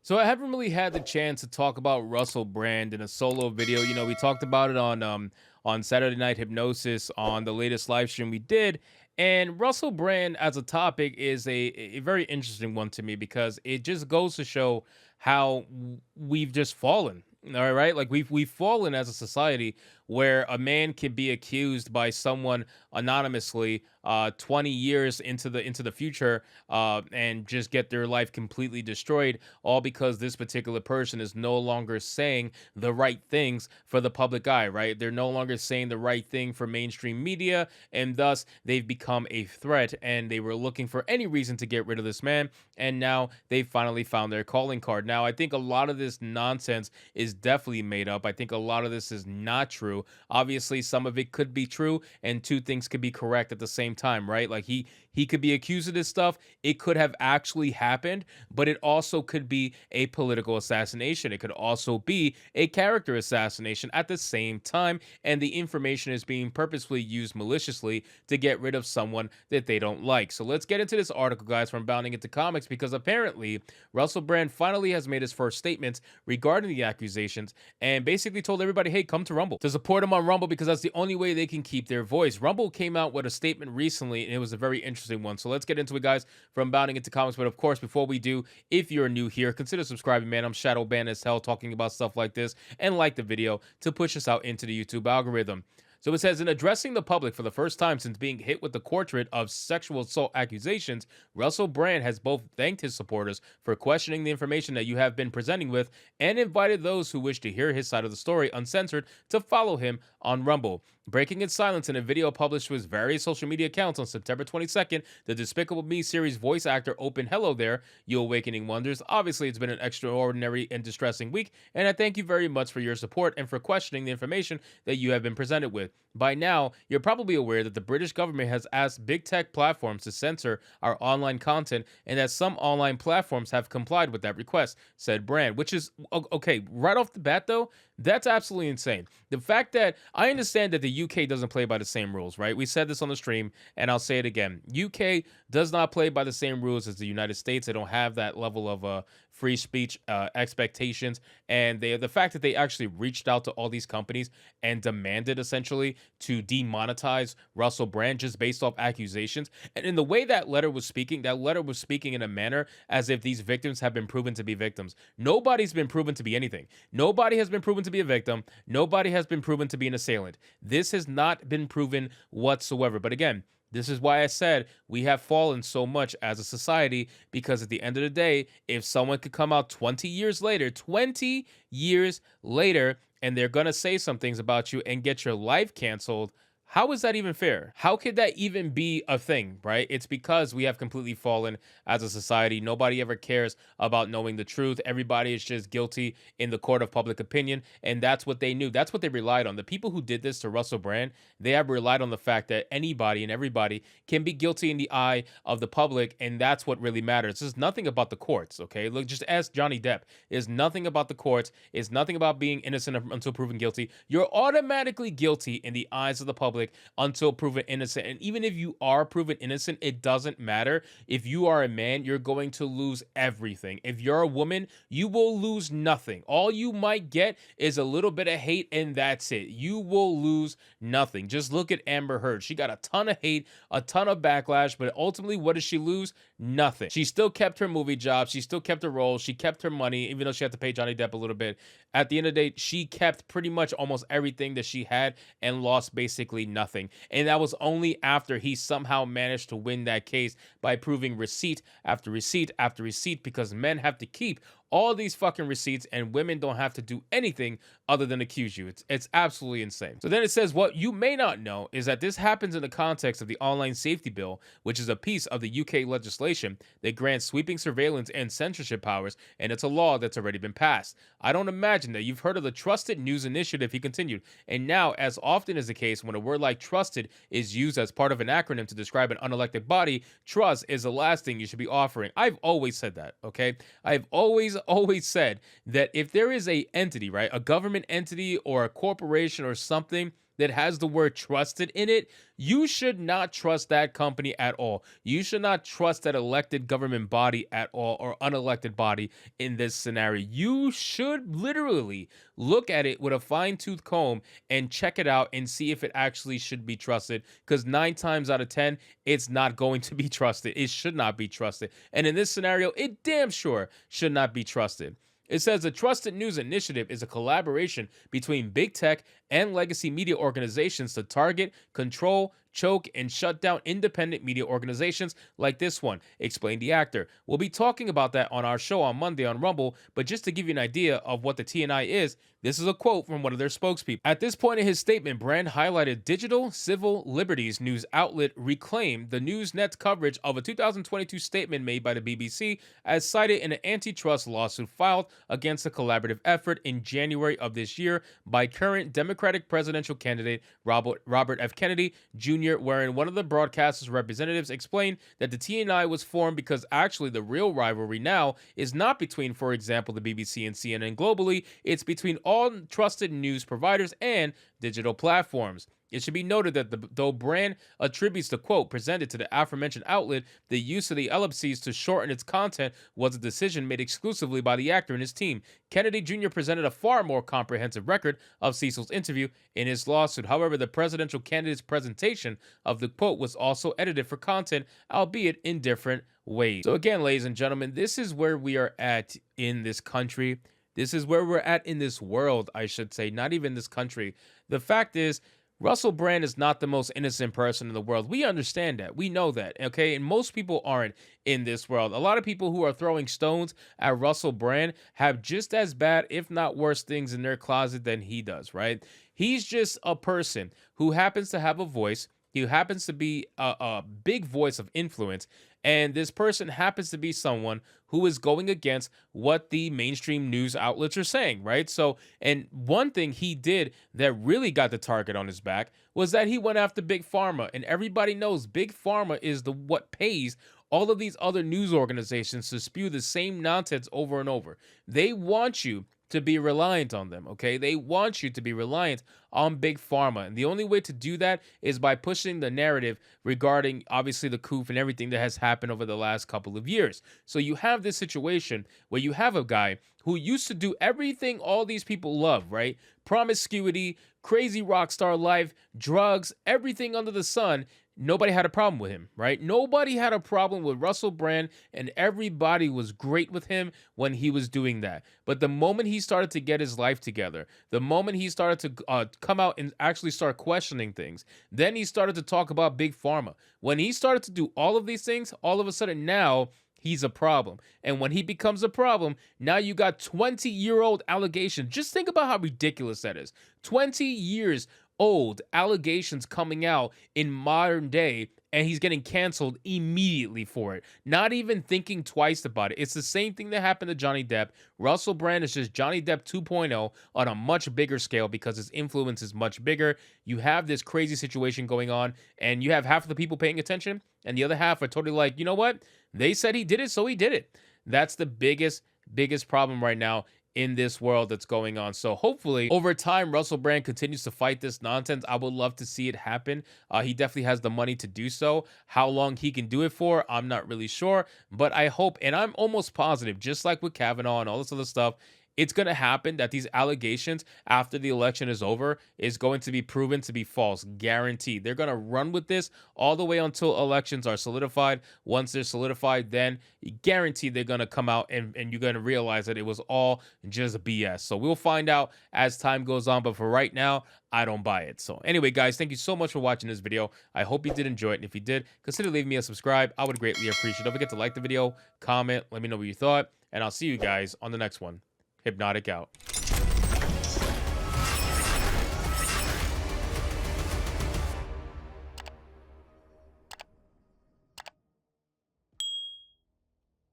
So I haven't really had the chance to talk about Russell Brand in a solo video. We talked about it on Saturday Night Hypnosis on the latest live stream we did. And Russell Brand as a topic is a very interesting one to me because it just goes to show how we've just fallen. All right, like we've fallen as a society where a man can be accused by someone anonymously 20 years into the future and just get their life completely destroyed, all because this particular person is no longer saying the right things for the public eye, right? They're no longer saying the right thing for mainstream media, and thus they've become a threat. And they were looking for any reason to get rid of this man, and now they finally found their calling card. Now, I think a lot of this nonsense is definitely made up. I think a lot of this is not true. Obviously, some of it could be true, and two things could be correct at the same time, right? Like he could be accused of this stuff. It could have actually happened, but it also could be a political assassination. It could also be a character assassination at the same time, and the information is being purposefully used maliciously to get rid of someone that they don't like. So let's get into this article, guys, from Bounding Into Comics, because apparently Russell Brand finally has made his first statements regarding the accusations and basically told everybody, hey, come to Rumble to support him on Rumble because that's the only way they can keep their voice. Rumble came out with a statement recently, and it was a very interesting one. So let's get into it, guys, from Bounding Into Comics. But of course, before we do, if you're new here, consider subscribing, man. I'm Shadow Ban as hell talking about stuff like this, and like the video to push us out into the YouTube algorithm. So it says, in addressing the public for the first time since being hit with the portrait of sexual assault accusations, Russell Brand has both thanked his supporters for questioning the information that you have been presenting with and invited those who wish to hear his side of the story uncensored to follow him on Rumble. Breaking its silence in a video published to his various social media accounts on September 22nd, the Despicable Me series voice actor opened, "Hello there, you awakening wonders. Obviously, it's been an extraordinary and distressing week, and I thank you very much for your support and for questioning the information that you have been presented with. By now, you're probably aware that the British government has asked big tech platforms to censor our online content, and that some online platforms have complied with that request," said Brand, which is okay. Right off the bat, though, that's absolutely insane. The fact that I understand that the UK doesn't play by the same rules, right? We said this on the stream, and I'll say it again. UK does not play by the same rules as the United States. They don't have that level of free speech expectations, and the fact that they actually reached out to all these companies and demanded essentially to demonetize Russell Brand just based off accusations. And in the way that letter was speaking in a manner as if these victims have been proven to be victims. Nobody's been proven to be anything. Nobody has been proven to be a victim. Nobody has been proven to be an assailant. This has not been proven whatsoever. But again, this is why I said we have fallen so much as a society, because at the end of the day, if someone could come out 20 years later, and they're going to say some things about you and get your life canceled, how is that even fair? How could that even be a thing, right? It's because we have completely fallen as a society. Nobody ever cares about knowing the truth. Everybody is just guilty in the court of public opinion. And that's what they knew. That's what they relied on. The people who did this to Russell Brand, they have relied on the fact that anybody and everybody can be guilty in the eye of the public. And that's what really matters. It's nothing about the courts, okay? Look, just ask Johnny Depp. It's nothing about the courts. It's nothing about being innocent until proven guilty. You're automatically guilty in the eyes of the public until proven innocent. And even if you are proven innocent, it doesn't matter. If you are a man, you're going to lose everything. If you're a woman, you will lose nothing. All you might get is a little bit of hate, and that's it. You will lose nothing. Just look at Amber Heard. She got a ton of hate, a ton of backlash, but ultimately, what does she lose? Nothing. She still kept her movie job. She still kept her role. She kept her money, even though she had to pay Johnny Depp a little bit. At the end of the day, she kept pretty much almost everything that she had and lost basically nothing. And that was only after he somehow managed to win that case by proving receipt after receipt after receipt, because men have to keep all these fucking receipts and women don't have to do anything other than accuse you. It's absolutely insane. So then it says, what you may not know is that this happens in the context of the Online Safety Bill, which is a piece of the UK legislation that grants sweeping surveillance and censorship powers, and it's a law that's already been passed. I don't imagine that you've heard of the Trusted News Initiative, he continued. And now, as often is the case when a word like trusted is used as part of an acronym to describe an unelected body, trust is the last thing you should be offering. I've always said that, okay? I've always said that if there is a entity, right, a government entity or a corporation or something that has the word trusted in it, you should not trust that company at all. You should not trust that elected government body at all, or unelected body in this scenario. You should literally look at it with a fine-tooth comb and check it out and see if it actually should be trusted, because 9 times out of 10, it's not going to be trusted. It should not be trusted. And in this scenario, it damn sure should not be trusted. It says the Trusted News Initiative is a collaboration between big tech and legacy media organizations to target, control, choke, and shut down independent media organizations like this one, explained the actor. We'll be talking about that on our show on Monday on Rumble, but just to give you an idea of what the TNI is, this is a quote from one of their spokespeople. At this point in his statement, Brand highlighted digital civil liberties news outlet Reclaim, the Newsnet's coverage of a 2022 statement made by the BBC as cited in an antitrust lawsuit filed against the collaborative effort in January of this year by current Democratic presidential candidate Robert F. Kennedy Jr., wherein one of the broadcaster's representatives explained that the TNI was formed because actually the real rivalry now is not between, for example, the BBC and CNN globally, it's between all trusted news providers and digital platforms. It should be noted that though Brand attributes the quote presented to the aforementioned outlet, the use of the ellipses to shorten its content was a decision made exclusively by the actor and his team. Kennedy Jr. presented a far more comprehensive record of Cecil's interview in his lawsuit. However, the presidential candidate's presentation of the quote was also edited for content, albeit in different ways. So again, ladies and gentlemen, this is where we are at in this country. This is where we're at in this world, I should say, not even this country. The fact is, Russell Brand is not the most innocent person in the world. We understand that. We know that, okay? And most people aren't in this world. A lot of people who are throwing stones at Russell Brand have just as bad, if not worse, things in their closet than he does, right? He's just a person who happens to have a voice. He happens to be a big voice of influence. And this person happens to be someone who is going against what the mainstream news outlets are saying, right? So, and one thing he did that really got the target on his back was that he went after Big Pharma. And everybody knows Big Pharma is the what pays all of these other news organizations to spew the same nonsense over and over. They want you to be reliant on them, okay? They want you to be reliant on Big Pharma. And the only way to do that is by pushing the narrative regarding, obviously, the coup and everything that has happened over the last couple of years. So you have this situation where you have a guy who used to do everything all these people love, right? Promiscuity, crazy rock star life, drugs, everything under the sun. Nobody had a problem with him, right? Nobody had a problem with Russell Brand, and everybody was great with him when he was doing that. But the moment he started to get his life together, the moment he started to come out and actually start questioning things, then he started to talk about Big Pharma. When he started to do all of these things, all of a sudden now he's a problem. And when he becomes a problem, now you got 20-year-old allegations. Just think about how ridiculous that is. 20 years old allegations coming out in modern day, and he's getting canceled immediately for it. Not even thinking twice about it. It's the same thing that happened to Johnny Depp. Russell Brand is just Johnny Depp 2.0 on a much bigger scale because his influence is much bigger. You have this crazy situation going on, and you have half of the people paying attention, and the other half are totally like, you know what? They said he did it, so he did it. That's the biggest problem right now in this world that's going on. So hopefully over time, Russell Brand continues to fight this nonsense. I would love to see it happen. He definitely has the money to do so. How long he can do it for, I'm not really sure, but I hope, and I'm almost positive, just like with Kavanaugh and all this other stuff, it's going to happen that these allegations after the election is over is going to be proven to be false. Guaranteed. They're going to run with this all the way until elections are solidified. Once they're solidified, then guaranteed they're going to come out and you're going to realize that it was all just BS. So we'll find out as time goes on. But for right now, I don't buy it. So anyway, guys, thank you so much for watching this video. I hope you did enjoy it. And if you did, consider leaving me a subscribe. I would greatly appreciate it. Don't forget to like the video, comment, let me know what you thought, and I'll see you guys on the next one. Hypnotic out.